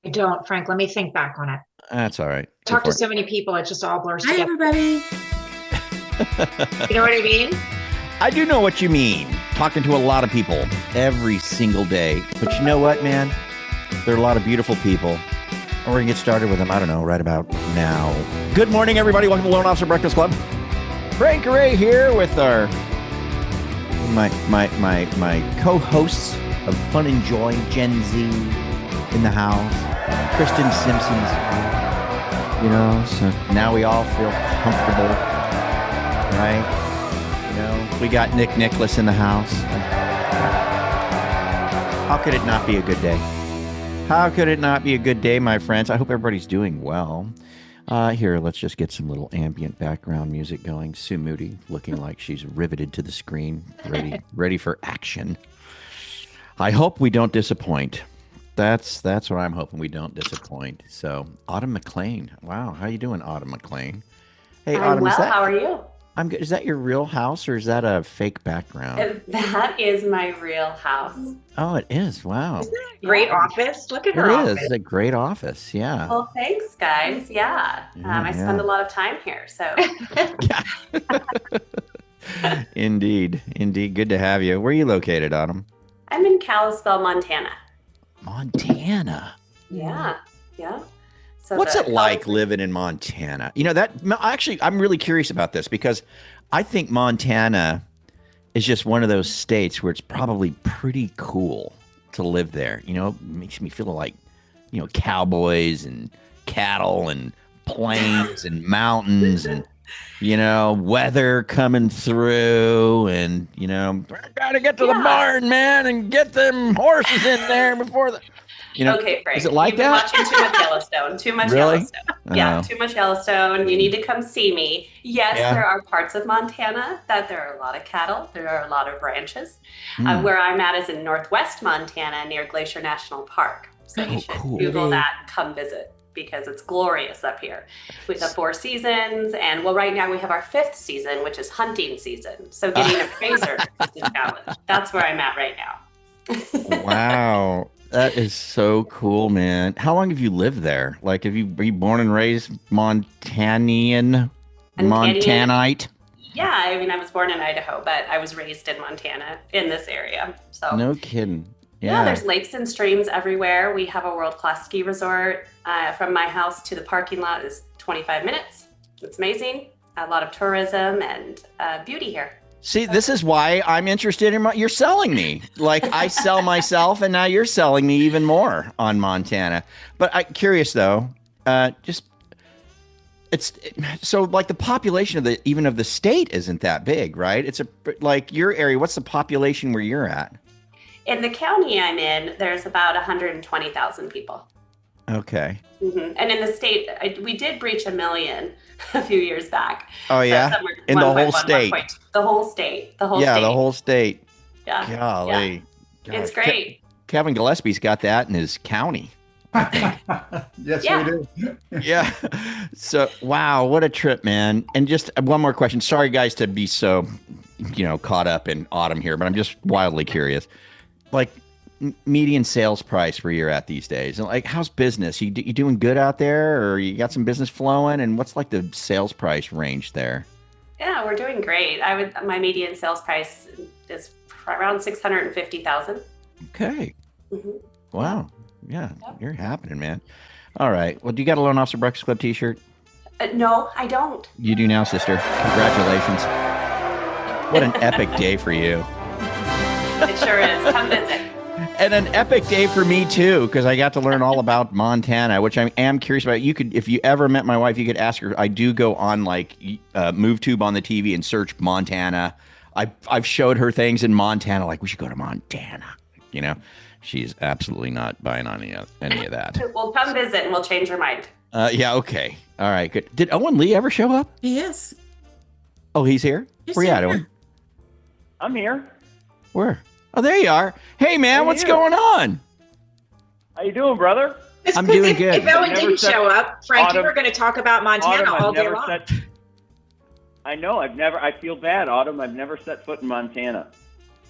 I don't, Frank. Let me think back on it. That's all right. Go Talk to for so many people, it just all blurs Hi, together. everybody. You know what I mean? I do know what you mean. Talking to a lot of people every single day. But you know what, man? There are a lot of beautiful people. And we're going to get started with them, I don't know, right about now. Good morning, everybody. Welcome to Loan Officer Breakfast Club. Frank Ray here with my co-hosts of Fun and Joy, Gen Z in the house. Kristen Simpson's here. You know, so now we all feel comfortable, right? You know, we got Nick Nicholas in the house. How could it not be a good day? How could it not be a good day, my friends? I hope everybody's doing well. Here, let's just get some little ambient background music going. Sue Moody looking like she's riveted to the screen, ready for action. I hope we don't disappoint. That's what I'm hoping, we don't disappoint. So, Autumn McLean. Wow, how you doing, Autumn McLean? Hey, I'm Autumn, well. How are you? I'm good. Is that your real house or is that a fake background? That is my real house. Oh, it is. Wow. Isn't that a great office? Look at her It office. is a great office. Yeah. Well, thanks, guys. Yeah. I spend a lot of time here. So, Indeed. Good to have you. Where are you located, Autumn? I'm in Kalispell, Montana. Montana. Yeah. So What's it like living in Montana? You know, that actually, I'm really curious about this because I think Montana is just one of those states where it's probably pretty cool to live there. You know, it makes me feel like, you know, cowboys and cattle and plains and mountains and, you know, weather coming through and, you know, I gotta get to the barn, man, and get them horses in there before the, you know. Okay, Frank. Is it like You've been that? watching too much Yellowstone. Too much Really? Yellowstone. Yeah, too much Yellowstone. You need to come see me. Yes, there are parts of Montana that there are a lot of cattle. There are a lot of ranches. Where I'm at is in northwest Montana near Glacier National Park. So you should Google that and come visit because it's glorious up here. We have 4 seasons, and well, right now we have our 5th season, which is hunting season. So getting a razor is a challenge. That's where I'm at right now. Wow. That is so cool, man. How long have you lived there? Like, were you born and raised Montanite? Yeah, I mean, I was born in Idaho, but I was raised in Montana in this area. So no kidding. Yeah, there's lakes and streams everywhere. We have a world-class ski resort. From my house to the parking lot is 25 minutes. It's amazing. A lot of tourism and beauty here. See, this is why I'm interested in you're selling me. Like, I sell myself, and now you're selling me even more on Montana. But I'm curious, though, so like the population of the state isn't that big, right? It's like your area. What's the population where you're at? In the county I'm in, there's about 120,000 people. Okay. Mm-hmm. And in the state, we did breach 1 million a few years back. Oh, yeah? In the whole state? The whole state. The whole state. Yeah. Golly. Yeah. It's great. Kevin Gillespie's got that in his county, I think. Yes, we do. Yeah. So, wow, what a trip, man. And just one more question. Sorry, guys, to be so, you know, caught up in Autumn here, but I'm just wildly curious. Like, median sales price where you're at these days, and like, how's business? You doing good out there, or you got some business flowing? And what's like the sales price range there? Yeah, we're doing great. My median sales price is around 650,000. Okay. Mm-hmm. Wow. Yeah, You're happening, man. All right. Well, do you got a Loan Officer Breakfast Club T-shirt? No, I don't. You do now, sister. Congratulations. What an epic day for you. It sure is. Come visit. And an epic day for me too, because I got to learn all about Montana, which I am curious about. You could, if you ever met my wife, you could ask her. I do go on like MoveTube on the TV and search Montana. I've showed her things in Montana, like we should go to Montana. You know, she's absolutely not buying on any of that. Well, come visit and we'll change your mind. Yeah. Okay. All right. Good. Did Owen Lee ever show up? He is. Oh, he's here. Where you at, Owen? I'm here. Where? Oh, there you are. Hey, man, what's going on? How you doing, brother? I'm doing good. If Owen didn't show up, Frank, you were going to talk about Montana all day long. I know. I feel bad, Autumn. I've never set foot in Montana.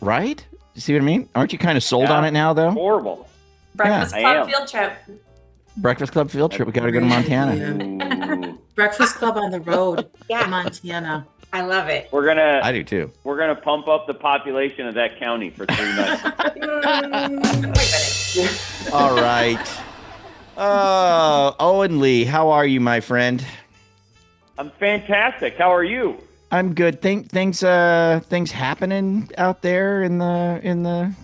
Right? You see what I mean? Aren't you kind of sold on it now, though? Horrible. Breakfast club field trip. Breakfast Club field trip. We got to go to Montana. Breakfast Club on the road Yeah. in Montana. I love it. I do too. We're gonna pump up the population of that county for 3 nights. All right. Owen Lee, how are you, my friend? I'm fantastic. How are you? I'm good. Things happening out there in the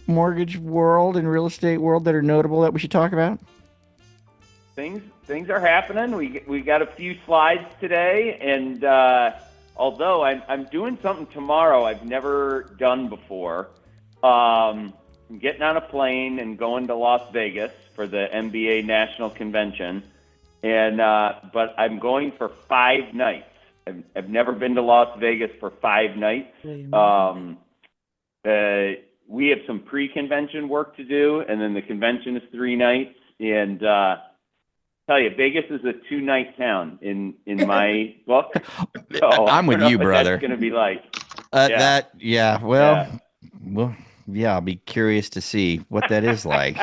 mortgage world and real estate world that are notable that we should talk about? Things are happening. We got a few slides today, and although I'm doing something tomorrow I've never done before, I'm getting on a plane and going to Las Vegas for the MBA National Convention, and but I'm going for 5 nights. I've never been to Las Vegas for 5 nights. We have some pre-convention work to do, and then the convention is 3 nights. And tell you, Vegas is a 2-night town in my book. So I'm with you, brother. It's going to be like I'll be curious to see what that is like.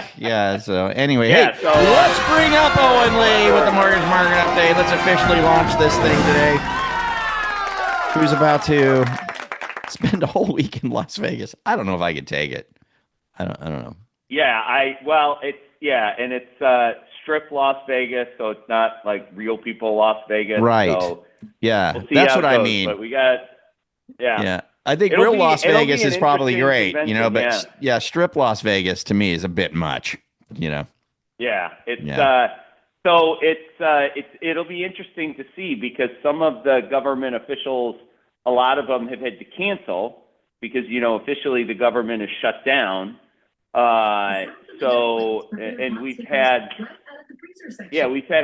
So anyway, let's bring up Owen Lee with the mortgage market update. Let's officially launch this thing today. Who's about to spend a whole week in Las Vegas? I don't know if I could take it. I don't know. It's Strip Las Vegas, so it's not like real people Las Vegas. Right. So yeah, we'll that's what I mean. But we got I think Las Vegas is probably great, but Strip Las Vegas to me is a bit much, Yeah, it'll be interesting to see, because some of the government officials, a lot of them have had to cancel because officially the government is shut down. And we've had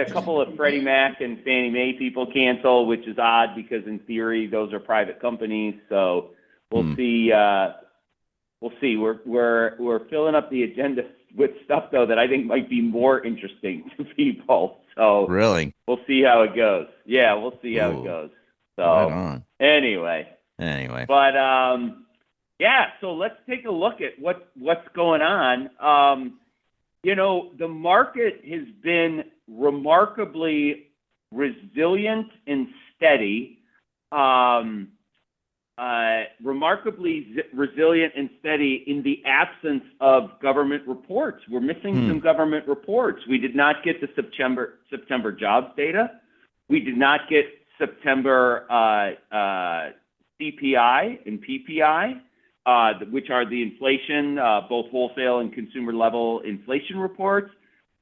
a couple of Freddie Mac and Fannie Mae people cancel, which is odd because in theory those are private companies. So we'll see. We'll see. We're filling up the agenda with stuff though that I think might be more interesting to people. So really, we'll see how it goes. Yeah, we'll see how it goes. So right on. Anyway, but so let's take a look at what's going on. The market has been remarkably resilient and steady. Resilient and steady in the absence of government reports. We're missing some government reports. We did not get the September jobs data. We did not get September CPI and PPI. Which are the inflation, both wholesale and consumer level inflation reports.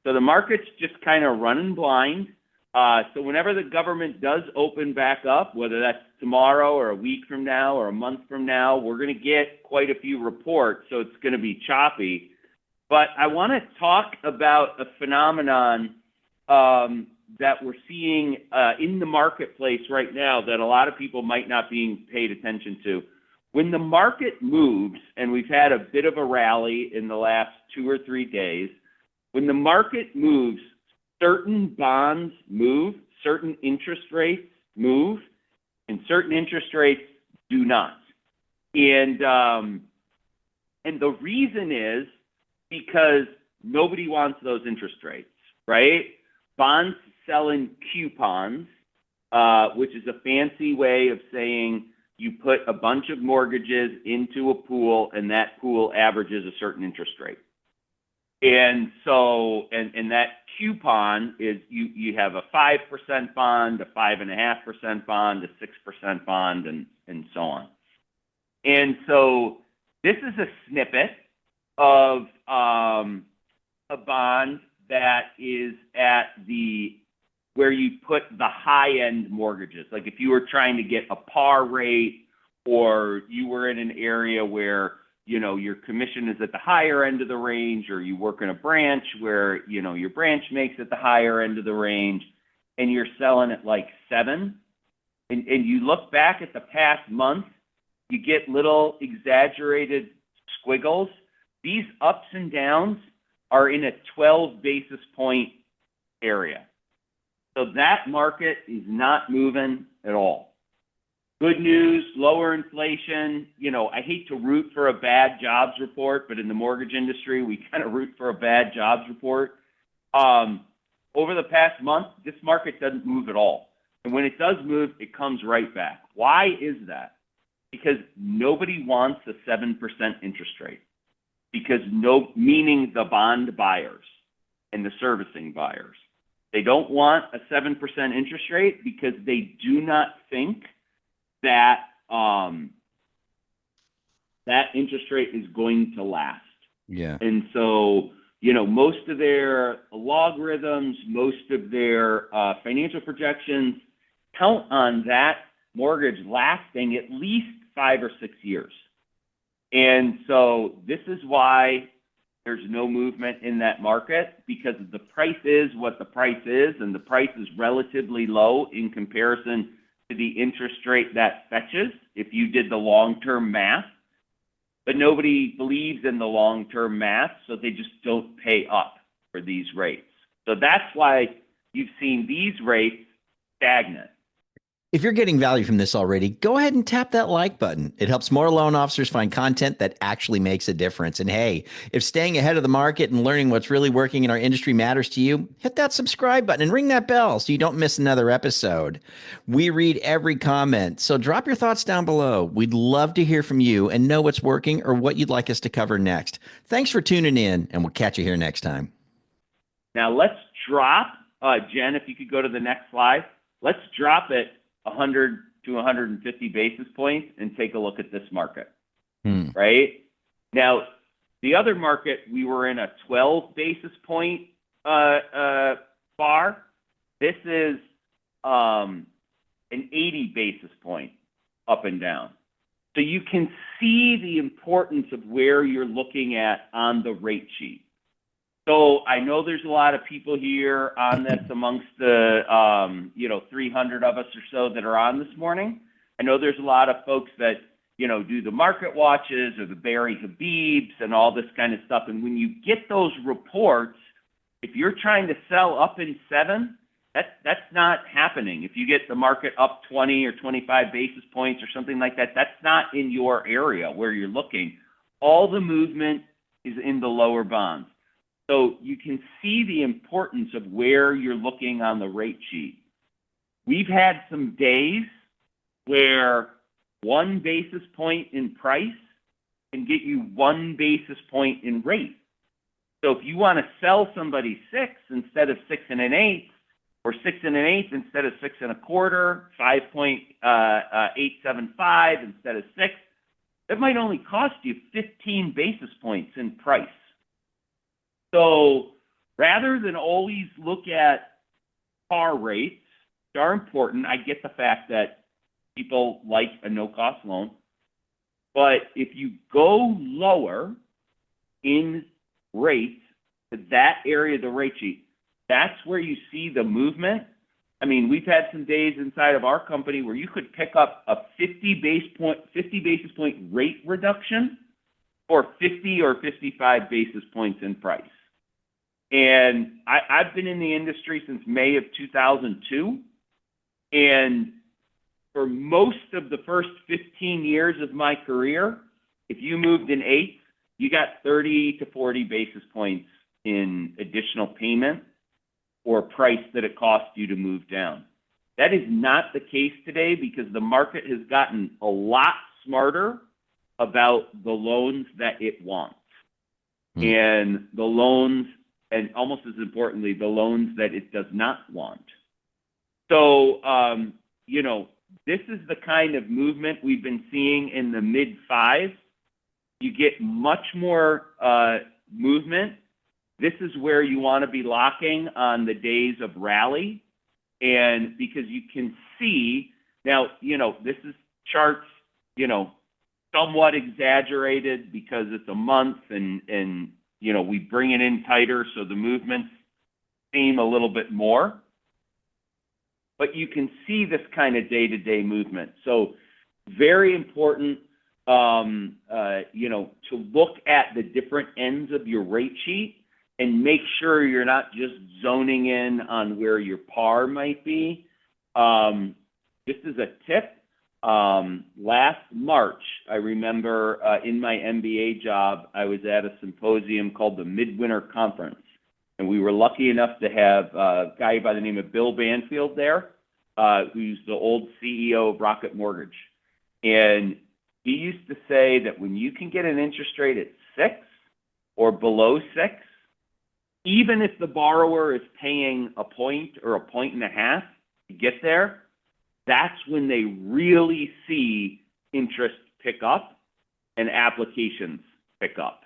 So the market's just kind of running blind. So whenever the government does open back up, whether that's tomorrow or a week from now or a month from now, we're going to get quite a few reports. So it's going to be choppy. But I want to talk about a phenomenon that we're seeing in the marketplace right now that a lot of people might not be paid attention to. When the market moves, and we've had a bit of a rally in the last 2 or 3 days, when the market moves, certain bonds move, certain interest rates move, and certain interest rates do not. And the reason is because nobody wants those interest rates, right? Bonds sell in coupons, which is a fancy way of saying you put a bunch of mortgages into a pool, and that pool averages a certain interest rate. And so, and that coupon is you have a 5% bond, a 5.5% bond, a 6% bond, and so on. And so this is a snippet of a bond that is at where you put the high-end mortgages. Like if you were trying to get a par rate, or you were in an area where, your commission is at the higher end of the range, or you work in a branch where, your branch makes it the higher end of the range, and you're selling at like 7, and you look back at the past month, you get little exaggerated squiggles. These ups and downs are in a 12 basis point area. So that market is not moving at all. Good news, lower inflation. I hate to root for a bad jobs report, but in the mortgage industry, we kind of root for a bad jobs report. over the past month, this market doesn't move at all. And when it does move, it comes right back. Why is that? Because nobody wants a 7% interest rate. Meaning the bond buyers and the servicing buyers. They don't want a 7% interest rate because they do not think that that interest rate is going to last. Yeah. And so, most of their logarithms, most of their financial projections count on that mortgage lasting at least 5 or 6 years. And so this is why there's no movement in that market, because the price is what the price is, and the price is relatively low in comparison to the interest rate that fetches if you did the long-term math. But nobody believes in the long-term math, so they just don't pay up for these rates. So that's why you've seen these rates stagnant. If you're getting value from this already, go ahead and tap that like button. It helps more loan officers find content that actually makes a difference. And hey, if staying ahead of the market and learning what's really working in our industry matters to you, hit that subscribe button and ring that bell so you don't miss another episode. We read every comment, so drop your thoughts down below. We'd love to hear from you and know what's working or what you'd like us to cover next. Thanks for tuning in, and we'll catch you here next time. Now let's drop, Jen, if you could go to the next slide. Let's drop it 100 to 150 basis points and take a look at this market, right? Now, the other market, we were in a 12 basis point bar. This is an 80 basis point up and down. So you can see the importance of where you're looking at on the rate sheet. So I know there's a lot of people here on this amongst the, 300 of us or so that are on this morning. I know there's a lot of folks that, do the market watches or the Barry Habibs and all this kind of stuff. And when you get those reports, if you're trying to sell up in 7, that's not happening. If you get the market up 20 or 25 basis points or something like that, that's not in your area where you're looking. All the movement is in the lower bonds. So you can see the importance of where you're looking on the rate sheet. We've had some days where 1 basis point in price can get you 1 basis point in rate. So if you want to sell somebody 6 instead of 6 1/8, or 6 1/8 instead of 6 1/4, 5.875 instead of 6, that might only cost you 15 basis points in price. So rather than always look at par rates, which are important, I get the fact that people like a no-cost loan. But if you go lower in rates to that area of the rate sheet, that's where you see the movement. I mean, we've had some days inside of our company where you could pick up a 50 basis point rate reduction for 50 or 55 basis points in price. And I've been in the industry since May of 2002. And for most of the first 15 years of my career, if you moved in 8, you got 30 to 40 basis points in additional payment or price that it cost you to move down. That is not the case today because the market has gotten a lot smarter about the loans that it wants. And the loans, and almost as importantly, the loans that it does not want. So, this is the kind of movement we've been seeing in the mid-5s. You get much more movement. This is where you want to be locking on the days of rally. And because you can see, now, this is charts, somewhat exaggerated because it's a month and we bring it in tighter so the movements seem a little bit more. But you can see this kind of day-to-day movement. So very important, to look at the different ends of your rate sheet and make sure you're not just zoning in on where your par might be. Just as a tip, last March, I remember in my MBA job, I was at a symposium called the Midwinter Conference. And we were lucky enough to have a guy by the name of Bill Banfield there, who's the old CEO of Rocket Mortgage. And he used to say that when you can get an interest rate at 6 or below 6, even if the borrower is paying a point or a point and a half to get there, that's when they really see interest pick up and applications pick up.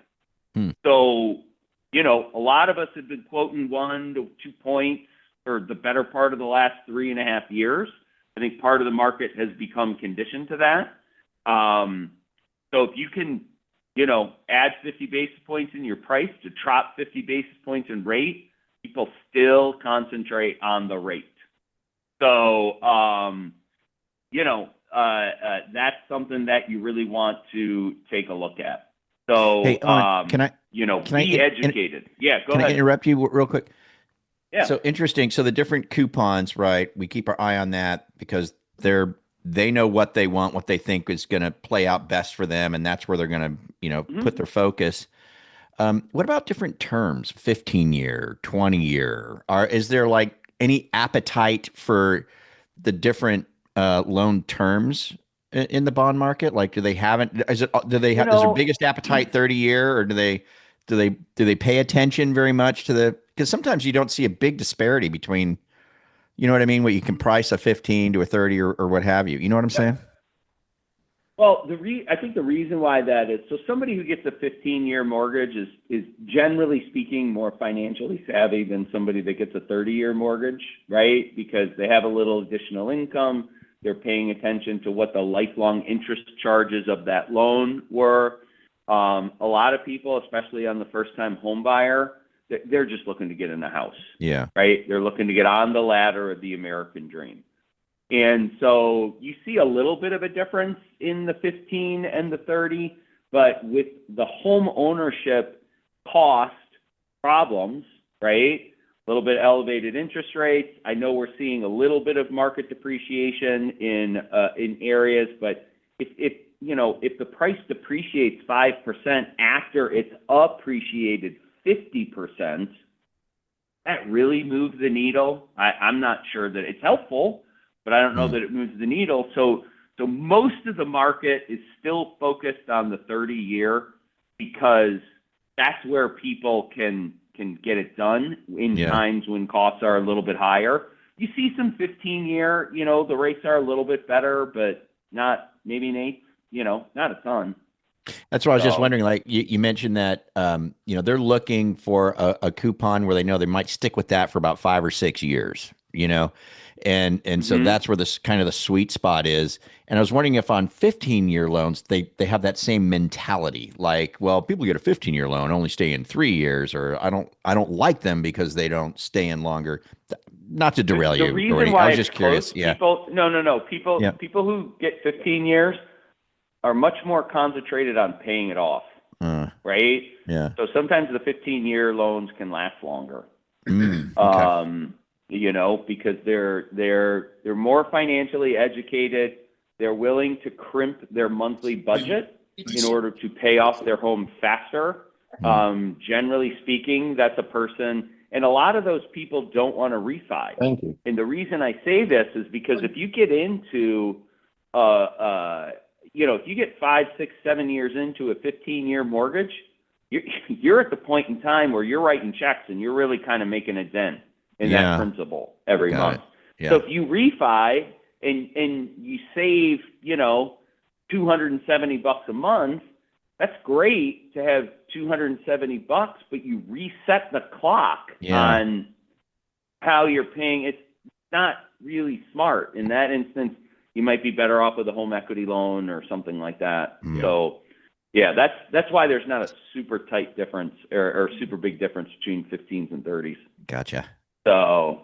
So, you know, a lot of us have been quoting 1 to 2 points for the better part of the last 3.5 years. I think part of the market has become conditioned to that. So if you can, you know, add 50 basis points in your price to drop 50 basis points in rate, people still concentrate on the rate. So, you know, that's something that you really want to take a look at. So, hey, can I be educated. Yeah, go ahead. Can I interrupt you real quick? Yeah. So interesting. So the different coupons, right? We keep our eye on that because they know what they want, what they think is going to play out best for them, and that's where they're going to, you know, put their focus. What about different terms? 15-year, 20-year? Is there like any appetite for the different loan terms in the bond market? Like, do they haven't? Is their biggest appetite 30-year, or do they pay attention very much to because sometimes you don't see a big disparity between, you know what I mean, what you can price a 15 to a 30 or what have you. You know what I'm saying? Well, I think the reason why that is, so somebody who gets a 15-year mortgage is generally speaking more financially savvy than somebody that gets a 30-year mortgage, right? Because they have a little additional income. They're paying attention to what the lifelong interest charges of that loan were. A lot of people, especially on the first-time home buyer, they're just looking to get in the house. Yeah. Right? They're looking to get on the ladder of the American dream. And so you see a little bit of a difference in the 15 and the 30, but with the home ownership cost problems, right? A little bit elevated interest rates. I know we're seeing a little bit of market depreciation in areas, but if the price depreciates 5% after it's appreciated 50%, that really moves the needle. I'm not sure that it's helpful, but I don't know that it moves the needle. So most of the market is still focused on the 30-year because that's where people can get it done in times when costs are a little bit higher. You see some 15-year, the rates are a little bit better, but not maybe an eighth, not a ton. That's why I was just wondering, like you mentioned that, they're looking for a coupon where they know they might stick with that for about 5 or 6 years, and so that's where this kind of the sweet spot is. And I was wondering if on 15-year loans, they have that same mentality, like, well, people get a 15-year loan, only stay in 3 years, or I don't like them because they don't stay in longer. Not to derail you. The reason why I was just curious. People who get 15 years are much more concentrated on paying it off, right? Yeah. So sometimes the 15-year loans can last longer, okay. Because they're more financially educated. They're willing to crimp their monthly budget in order to pay off their home faster. Generally speaking, that's a person, and a lot of those people don't want to refi. Thank you. And the reason I say this is because if you get into if you get 5, 6, 7 years into a 15-year mortgage, you're at the point in time where you're writing checks and you're really kind of making a dent in that principal every month. Yeah. So if you refi and you save, $270 a month, that's great to have $270, but you reset the clock on how you're paying. It's not really smart. In that instance, you might be better off with a home equity loan or something like that. Yeah. So, that's why there's not a super tight difference or super big difference between 15s and 30s. Gotcha. So,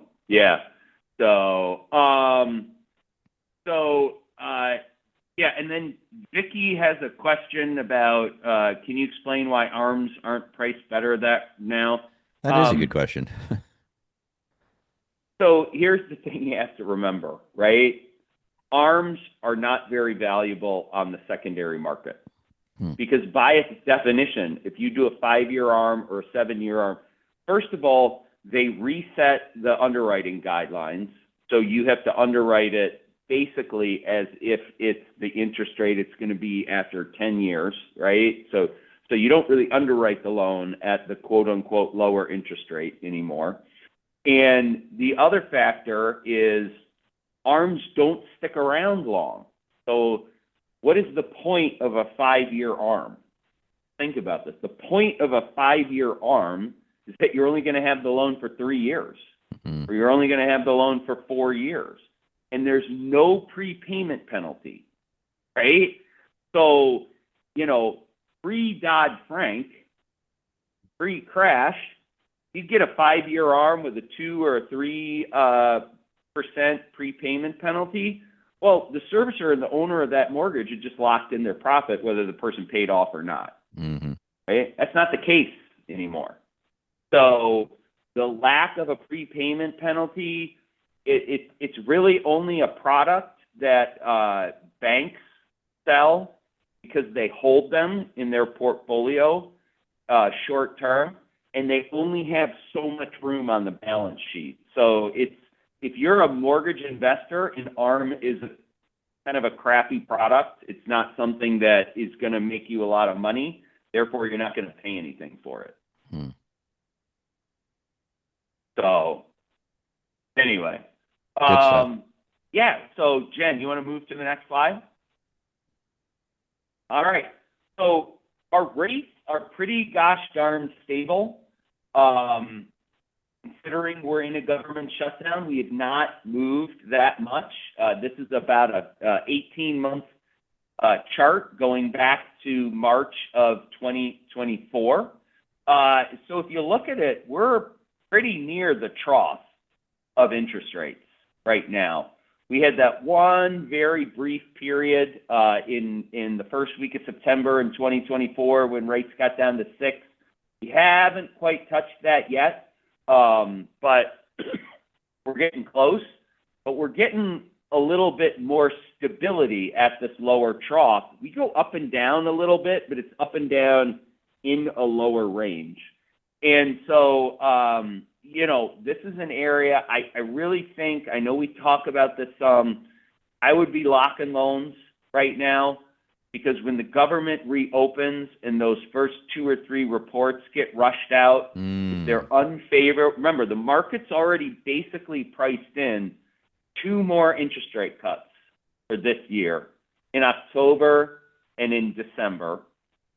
and then Vicky has a question about, can you explain why ARMs aren't priced better now? That is a good question. So here's the thing you have to remember, right? ARMs are not very valuable on the secondary market because by its definition, if you do a 5-year ARM or a 7-year ARM, first of all, they reset the underwriting guidelines. So you have to underwrite it basically as if it's the interest rate it's going to be after 10 years, right? So you don't really underwrite the loan at the quote unquote lower interest rate anymore. And the other factor is ARMs don't stick around long. So what is the point of a 5-year ARM? Think about this. The point of a 5-year ARM is that you're only going to have the loan for 3 years, or you're only going to have the loan for 4 years. And there's no prepayment penalty, right? So, pre-Dodd-Frank, pre-crash, you'd get a 5-year ARM with a 2 or a 3% prepayment penalty. Well, the servicer and the owner of that mortgage had just locked in their profit whether the person paid off or not. Right? That's not the case anymore. So the lack of a prepayment penalty, it's really only a product that banks sell because they hold them in their portfolio short term, and they only have so much room on the balance sheet. So if you're a mortgage investor, an ARM is kind of a crappy product. It's not something that is going to make you a lot of money. Therefore, you're not going to pay anything for it. So anyway, yeah. So Jen, you want to move to the next slide? All right. So our rates are pretty gosh darn stable. Considering we're in a government shutdown, we have not moved that much. This is about a 18-month chart going back to March of 2024. So if you look at it, we're pretty near the trough of interest rates right now. We had that one very brief period in the first week of September in 2024 when rates got down to 6. We haven't quite touched that yet, but we're getting close. But we're getting a little bit more stability at this lower trough. We go up and down a little bit, but it's up and down in a lower range. And so, this is an area I really think, I know we talk about this some, I would be locking loans right now, because when the government reopens and those first 2 or 3 reports get rushed out, if they're unfavorable, remember, the market's already basically priced in 2 more interest rate cuts for this year in October and in December.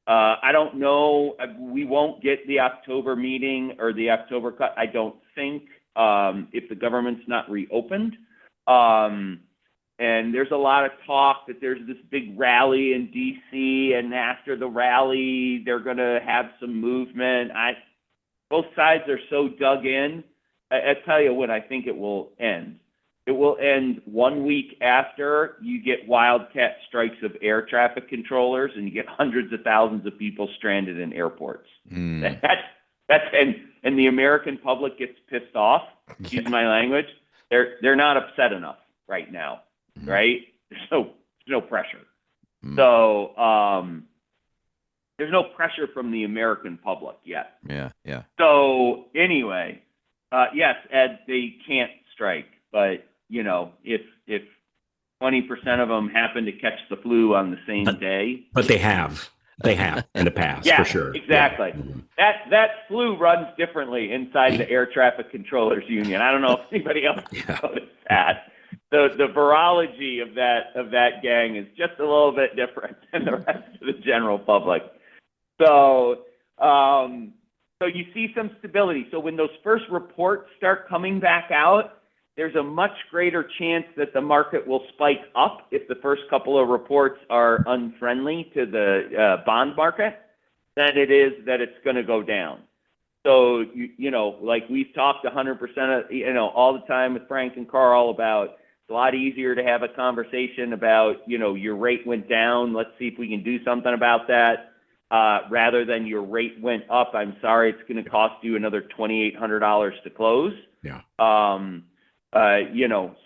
I don't know. We won't get the October meeting or the October cut, I don't think, if the government's not reopened. And there's a lot of talk that there's this big rally in D.C., and after the rally, they're going to have some movement. Both sides are so dug in. I tell you when I think it will end. It will end 1 week after you get wildcat strikes of air traffic controllers, and you get hundreds of thousands of people stranded in airports. And the American public gets pissed off. Excuse my language. They're not upset enough right now, right? There's no pressure. So there's no pressure from the American public yet. Yeah. So anyway, yes, Ed, they can't strike, but if 20% of them happen to catch the flu on the same day. But they have in the past, yeah, for sure. Exactly. Yeah. That flu runs differently inside the Air Traffic Controllers Union. I don't know if anybody else noticed that. The virology of that gang is just a little bit different than the rest of the general public. So you see some stability. So when those first reports start coming back out, there's a much greater chance that the market will spike up if the first couple of reports are unfriendly to the bond market than it is that it's going to go down. So, like we've talked 100%, all the time with Frank and Carl about, it's a lot easier to have a conversation about, your rate went down. Let's see if we can do something about that. Rather than your rate went up. I'm sorry, it's going to cost you another $2,800 to close. Yeah.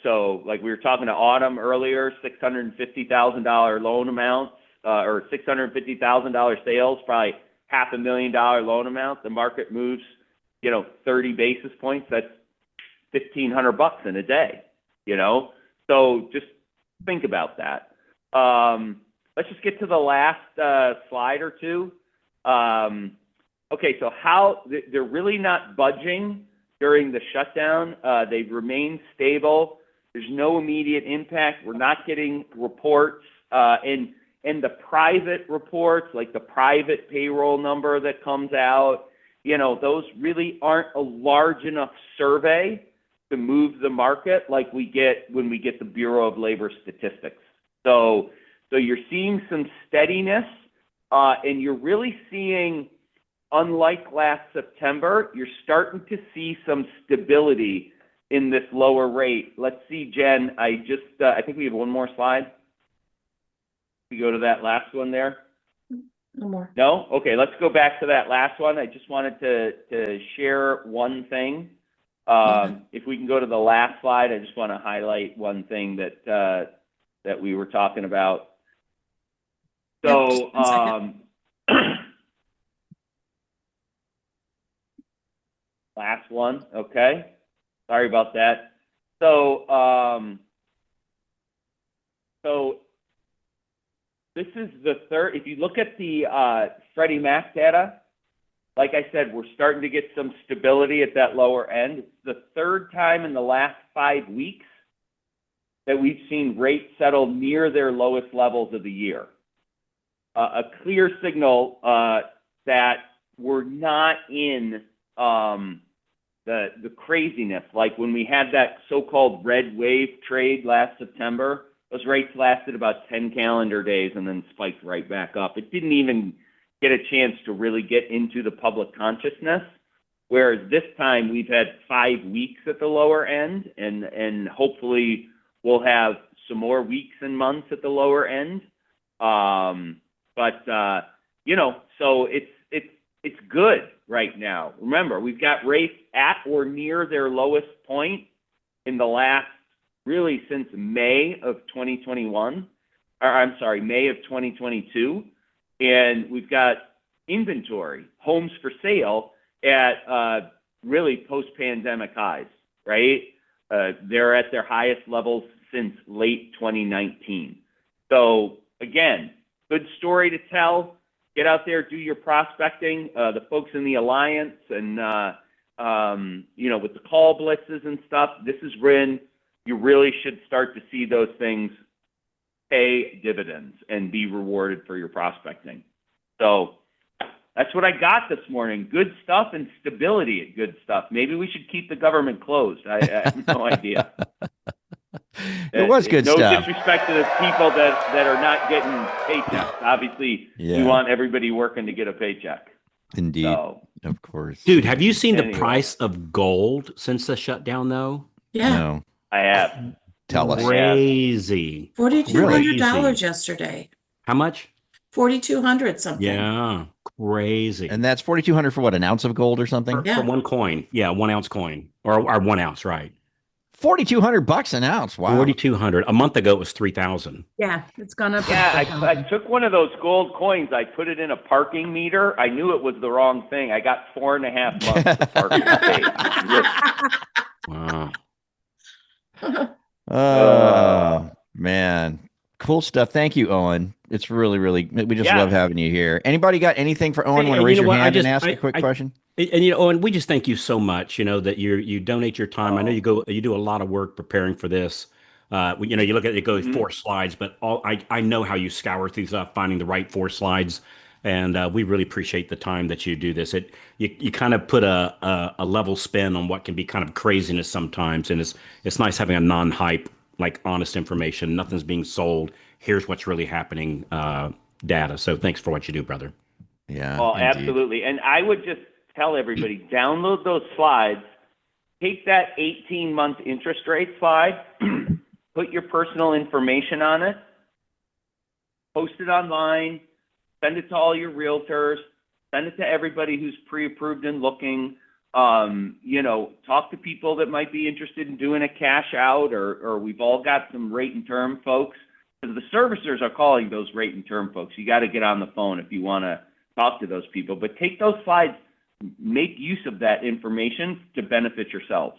So like we were talking to Autumn earlier, $650,000 loan amounts, or $650,000 sales, probably $500,000 loan amount. The market moves 30 basis points, that's $1,500 in a day, So just think about that. Let's just get to the last slide or two. Okay, so how they're really not budging during the shutdown. They've remained stable. There's no immediate impact. We're not getting reports and the private reports, like the private payroll number that comes out, those really aren't a large enough survey to move the market like we get when we get the Bureau of Labor statistics. So you're seeing some steadiness, and you're really seeing, unlike last September, you're starting to see some stability in this lower rate. Let's see, Jen, I think we have one more slide. We go to that last one there. No more. No? Okay, let's go back to that last one. I just wanted to share one thing. If we can go to the last slide, I just want to highlight one thing that we were talking about. So, last one, okay. Sorry about that. So this is the third. If you look at the Freddie Mac data, like I said, we're starting to get some stability at that lower end. It's the third time in the last 5 weeks that we've seen rates settle near their lowest levels of the year. A clear signal that we're not in the craziness. Like when we had that so-called red wave trade last September, those rates lasted about 10 calendar days and then spiked right back up. It didn't even get a chance to really get into the public consciousness, whereas this time we've had 5 weeks at the lower end, and hopefully we'll have some more weeks and months at the lower end. So it's good right now. Remember, we've got rates at or near their lowest point in the last, really since May of 2021, May of 2022. And we've got inventory, homes for sale at really post-pandemic highs, right? They're at their highest levels since late 2019. So again, good story to tell. Get out there, do your prospecting. The folks in the Alliance and, with the call blitzes and stuff, this is when you really should start to see those things pay dividends and be rewarded for your prospecting. So that's what I got this morning. Good stuff and stability at good stuff. Maybe we should keep the government closed. I have no idea. It was good no stuff. No disrespect to the people that are not getting paychecks. Obviously, we want everybody working to get a paycheck. Indeed. So, of course. Dude, have you seen the price of gold since the shutdown, though? Yeah. No. I have. Tell us. Crazy. $4,200 yesterday. How much? 4,200 something. Yeah, crazy. And that's 4,200 for what, an ounce of gold or something? For one coin. Yeah, 1 ounce coin. Or 1 ounce, right. $4,200 an ounce. Wow. 4,200. A month ago it was 3,000. Yeah, it's gone up. Yeah, I took one of those gold coins. I put it in a parking meter. I knew it was the wrong thing. I got 4.5 months to park. Wow. Oh, man. Cool stuff. Thank you, Owen. It's really, really, we just love having you here. Anybody got anything for Owen? Want to raise your hand and ask a quick question? And Owen, we just thank you so much. That you donate your time. I know you do a lot of work preparing for this. You look at it goes 4 slides, but I know how you scour through stuff, finding the right 4 slides, and we really appreciate the time that you do this. You kind of put a level spin on what can be kind of craziness sometimes, and it's nice having a non-hype, like honest information. Nothing's being sold. Here's what's really happening. Data. So thanks for what you do, brother. Yeah. Well, absolutely. And I would just tell everybody, download those slides, take that 18-month interest rate slide, put your personal information on it, post it online, send it to all your realtors, send it to everybody who's pre-approved and looking, talk to people that might be interested in doing a cash out, or we've all got some rate and term folks, because the servicers are calling those rate and term folks. You got to get on the phone if you want to talk to those people, but take those slides, make use of that information to benefit yourselves.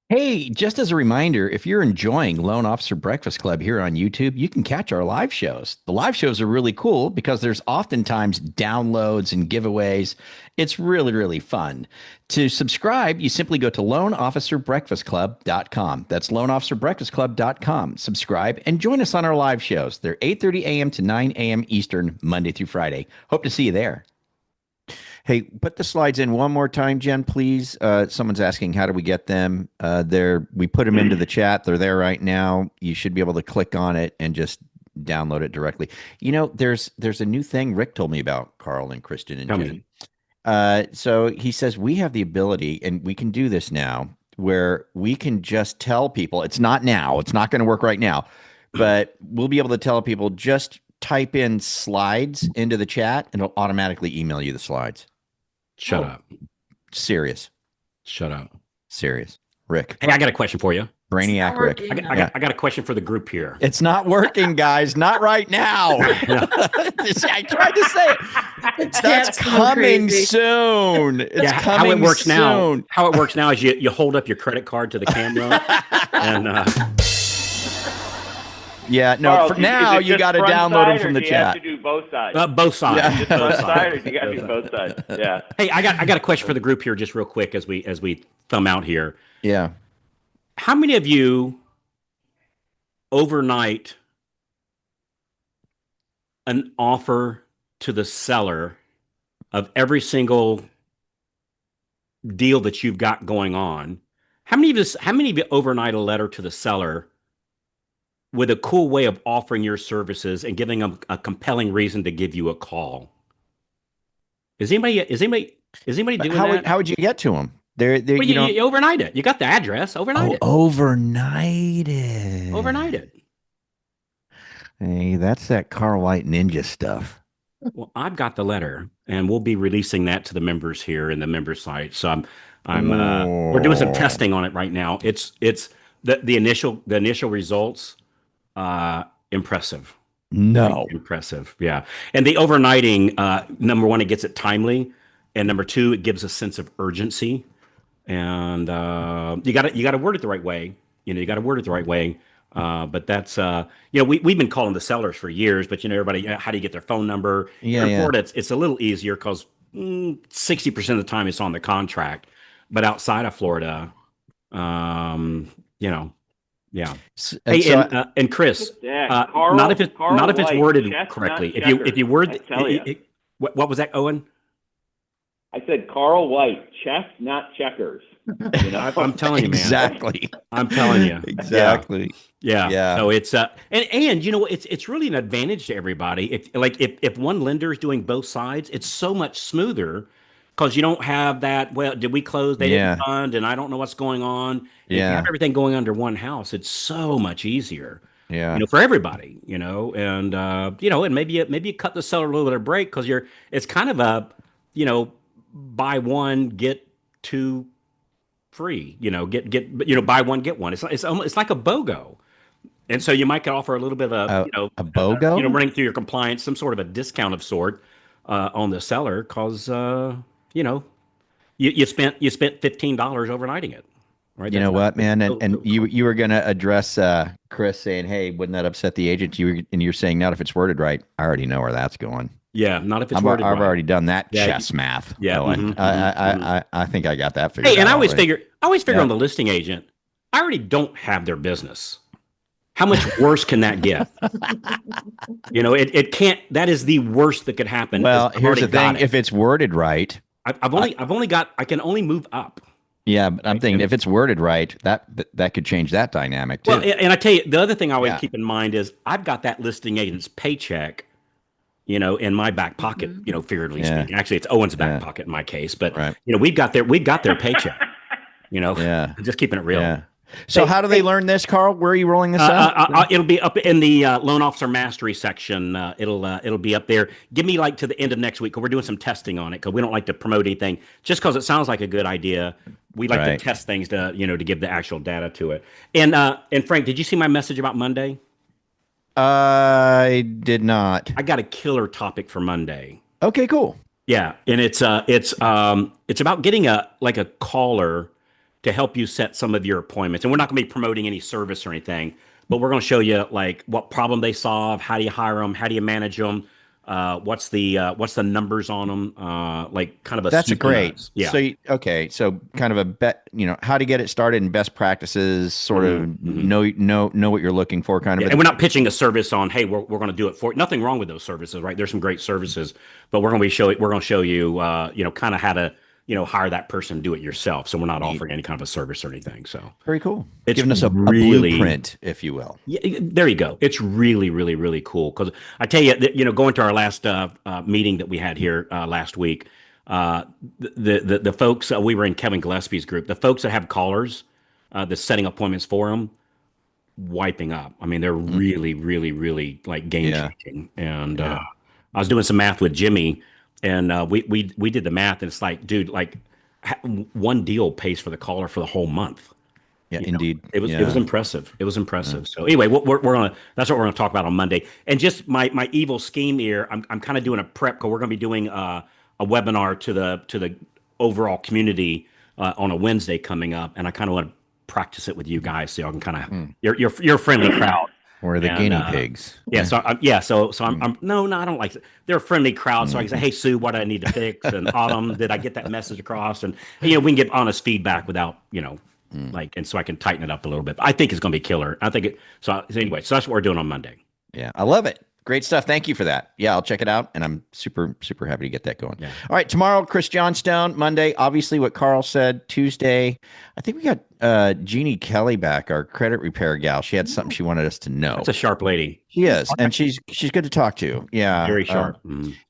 Hey, just as a reminder, if you're enjoying Loan Officer Breakfast Club here on YouTube, you can catch our live shows. The live shows are really cool because there's oftentimes downloads and giveaways. It's really, really fun. To subscribe, you simply go to loanofficerbreakfastclub.com. That's loanofficerbreakfastclub.com. Subscribe and join us on our live shows. They're 8:30 a.m. to 9 a.m. Eastern, Monday through Friday. Hope to see you there. Hey, put the slides in one more time, Jen, please. Someone's asking, how do we get them? We put them into the chat. They're there right now. You should be able to click on it and just download it directly. You know, there's a new thing Rick told me about, Carl and Kristen and Jen. So he says we have the ability, and we can do this now, where we can just tell people, it's not now, it's not going to work right now, but we'll be able to tell people, just type in slides into the chat and it'll automatically email you the slides. Shut up. Serious. Shut up. Serious. Rick. Hey, I got a question for you. Brainiac Rick. I got a question for the group here. It's not working, guys. Not right now. I tried to say it. That's coming soon. It's coming how it works soon. now. How it works now is you hold up your credit card to the camera and yeah, no. Carl, for now, you got to download them from the chat. You have to do both sides. Both sides. Yeah. Just one side, or you got to do both sides. Yeah. Hey, I got a question for the group here, just real quick, as we thumb out here. Yeah. How many of you overnight an offer to the seller of every single deal that you've got going on? How many of you overnight a letter to the seller with a cool way of offering your services and giving them a compelling reason to give you a call? Is anybody doing that? How would you get to them? You overnight it. You got the address. Overnight it. Overnight it. Overnight it. Hey, that's that Carl White ninja stuff. Well, I've got the letter, and we'll be releasing that to the members here in the member site. So we're doing some testing on it right now. It's the initial results. Impressive. No. Impressive. Yeah. And the overnighting, number one, it gets it timely. And number two, it gives a sense of urgency. And you got to word it the right way. You got to word it the right way. But that's, we've been calling the sellers for years, but everybody, how do you get their phone number? Yeah. In Florida, it's a little easier because 60% of the time it's on the contract. But outside of Florida, yeah. And Chris, Carl, not if it's worded chess, correctly. If you word what was that, Owen? I said Carl White, chess, not checkers. I'm telling you, man. Exactly. I'm telling you. Exactly. Yeah. So it's and it's really an advantage to everybody. If one lender is doing both sides, it's so much smoother. Because you don't have that, well, did we close? They didn't fund, and I don't know what's going on. If you have everything going under one house, it's so much easier. Yeah. For everybody, and and maybe you cut the seller a little bit of break because it's kind of a, buy one, get two free, buy one, get one. It's like a BOGO. And so you might could offer a little bit of a BOGO, running through your compliance, some sort of a discount of sort on the seller because you spent $15 overnighting it, right? You know what, man, and you were going to address Chris saying, "Hey, wouldn't that upset the agent?" You're saying, "Not if it's worded right." I already know where that's going. Yeah, not if it's worded right. I've already done that chess math. Yeah, I think I got that figured out. Hey, and I always figure on the listing agent, I already don't have their business. How much worse can that get? It can't. That is the worst that could happen. Well, here's the thing: if it's worded right, I can only move up. Yeah, but I'm thinking if it's worded right, that could change that dynamic too. Well, and I tell you, the other thing I always keep in mind is I've got that listing agent's paycheck, in my back pocket, figuratively speaking. Actually, it's Owen's back pocket in my case, but we've got their paycheck. Just keeping it real. Yeah. So how do they learn this, Carl? Where are you rolling this out? It'll be up in the Loan Officer Mastery section. It'll be up there. Give me to the end of next week because we're doing some testing on it because we don't like to promote anything just because it sounds like a good idea. We like to test things to give the actual data to it. And Frank, did you see my message about Monday? I did not. I got a killer topic for Monday. Okay, cool. Yeah, and it's about getting a caller to help you set some of your appointments. And we're not going to be promoting any service or anything, but we're going to show you like what problem they solve, how do you hire them, how do you manage them, what's the numbers on them, like kind of a That's a soup to great. nuts. Yeah. So kind of a bet, how to get it started and best practices, sort of know what you're looking for, kind of. Yeah, and we're not pitching a service on, hey, we're going to do it for nothing wrong with those services, right? There's some great services, but we're going to show you, kind of how to, hire that person, do it yourself. So we're not offering any kind of a service or anything. So very cool. It's giving us a blueprint, if you will. Yeah, there you go. It's really, really, really cool. Because I tell you, going to our last meeting that we had here last week, the folks, we were in Kevin Gillespie's group. The folks that have callers, that's setting appointments for them, wiping up. I mean, they're really, really, really like game changing. And I was doing some math with Jimmy, and we did the math, and it's like, dude, like one deal pays for the caller for the whole month. Yeah, indeed. It was impressive. It was impressive. Yeah. So anyway, that's what we're gonna talk about on Monday. And just my evil scheme here, I'm kind of doing a prep, because we're gonna be doing a webinar to the overall community on a Wednesday coming up, and I kind of want to practice it with you guys, so y'all can kind of you're a friendly crowd. Or the guinea pigs. Yeah. So I'm no, I don't like it. They're a friendly crowd. So I can say, hey, Sue, what do I need to fix? And Autumn, did I get that message across? And we can get honest feedback without, and so I can tighten it up a little bit. But I think it's going to be killer. I think so anyway, so that's what we're doing on Monday. Yeah. I love it. Great stuff. Thank you for that. Yeah, I'll check it out, and I'm super, super happy to get that going. Yeah. All right, tomorrow, Chris Johnstone. Monday, obviously what Carl said. Tuesday, I think we got Jeannie Kelly back, our credit repair gal. She had something she wanted us to know. That's a sharp lady. She is, and she's good to talk to. Yeah. Very sharp.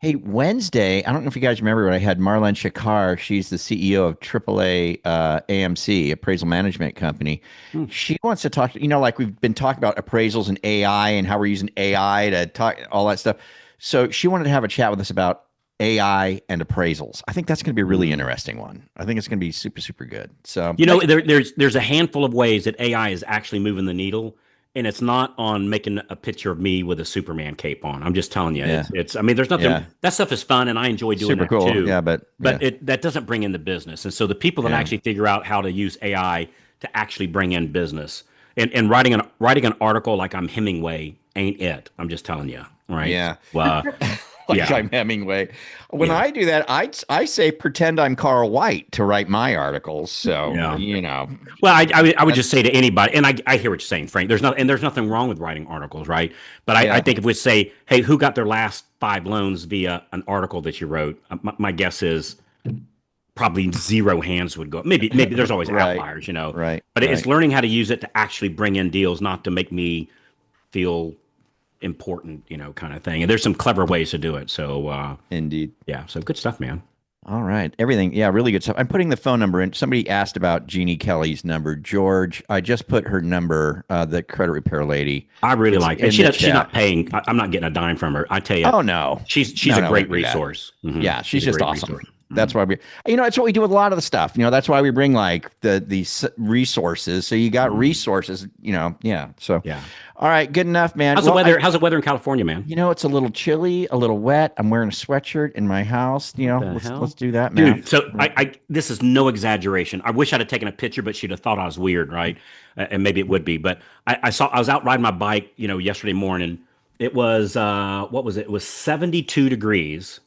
Hey, Wednesday, I don't know if you guys remember, but I had Marlene Shakar. She's the CEO of AAA AMC, Appraisal Management Company. She wants to talk, like we've been talking about appraisals and AI and how we're using AI to talk, all that stuff. So she wanted to have a chat with us about AI and appraisals. I think that's going to be a really interesting one. I think it's going to be super, super good. So, there's a handful of ways that AI is actually moving the needle. And it's not on making a picture of me with a Superman cape on. I'm just telling you. Yeah. It's. I mean, there's nothing. Yeah. That stuff is fun, and I enjoy doing that too. Yeah, but that doesn't bring in the business. And so the people that actually figure out how to use AI to actually bring in business, and writing an article like I'm Hemingway ain't it. I'm just telling you. Right? Yeah. Well, I'm Hemingway. When I do that, I say pretend I'm Carl White to write my articles. So Well, I would just say to anybody, and I hear what you're saying, Frank. There's nothing wrong with writing articles, right? But I think if we say, hey, who got their last 5 loans via an article that you wrote? My guess is probably 0 hands would go. Maybe there's always outliers, Right. But it's learning how to use it to actually bring in deals, not to make me feel important, kind of thing. And there's some clever ways to do it. So indeed. Yeah. So good stuff, man. All right. Everything. Yeah, really good stuff. I'm putting the phone number in. Somebody asked about Jeannie Kelly's number. George, I just put her number, the credit repair lady. I really like it. She's not paying. I'm not getting a dime from her. I tell you. Oh, no. She's a great resource. Mm-hmm. Yeah, she's just awesome. Resource. That's why that's what we do with a lot of the stuff. That's why we bring like these resources. So you got resources, So all right, good enough, man. How's the weather? How's the weather in California, man? It's a little chilly, a little wet. I'm wearing a sweatshirt in my house. Let's do that, man. Dude, so this is no exaggeration. I wish I'd have taken a picture, but she'd have thought I was weird, right? And maybe it would be. But I was out riding my bike, yesterday morning. It was what was it? It was 72 degrees.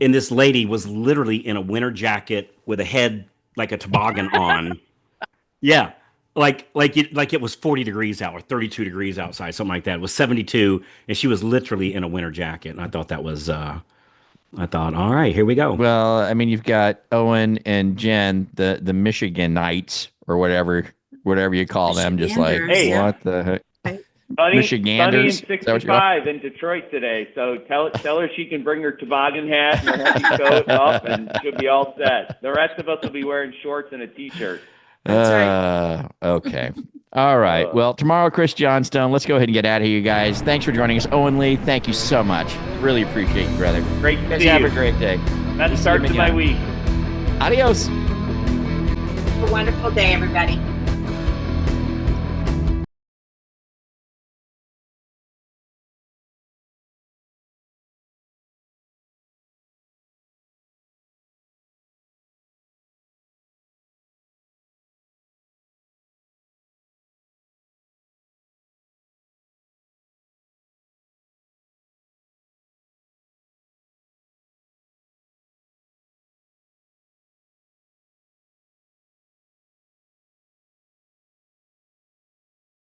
And this lady was literally in a winter jacket with a head like a toboggan on. Yeah. Like it was 40 degrees out or 32 degrees outside, something like that. It was 72, and she was literally in a winter jacket. And I thought that was, all right, here we go. Well, I mean, you've got Owen and Jen, the Michiganites or whatever you call them, just like, hey, what the heck? Sunny and 65 in Detroit today. So tell her she can bring her toboggan hat and her heavy coat up, and she'll be all set. The rest of us will be wearing shorts and a t-shirt. That's right. Okay. All right. Well, tomorrow, Chris Johnstone. Let's go ahead and get out of here, you guys. Thanks for joining us. Owen Lee, thank you so much. Really appreciate you, brother. Great to see you. Have a great day. That's the start to my week. Adios. Have a wonderful day, everybody.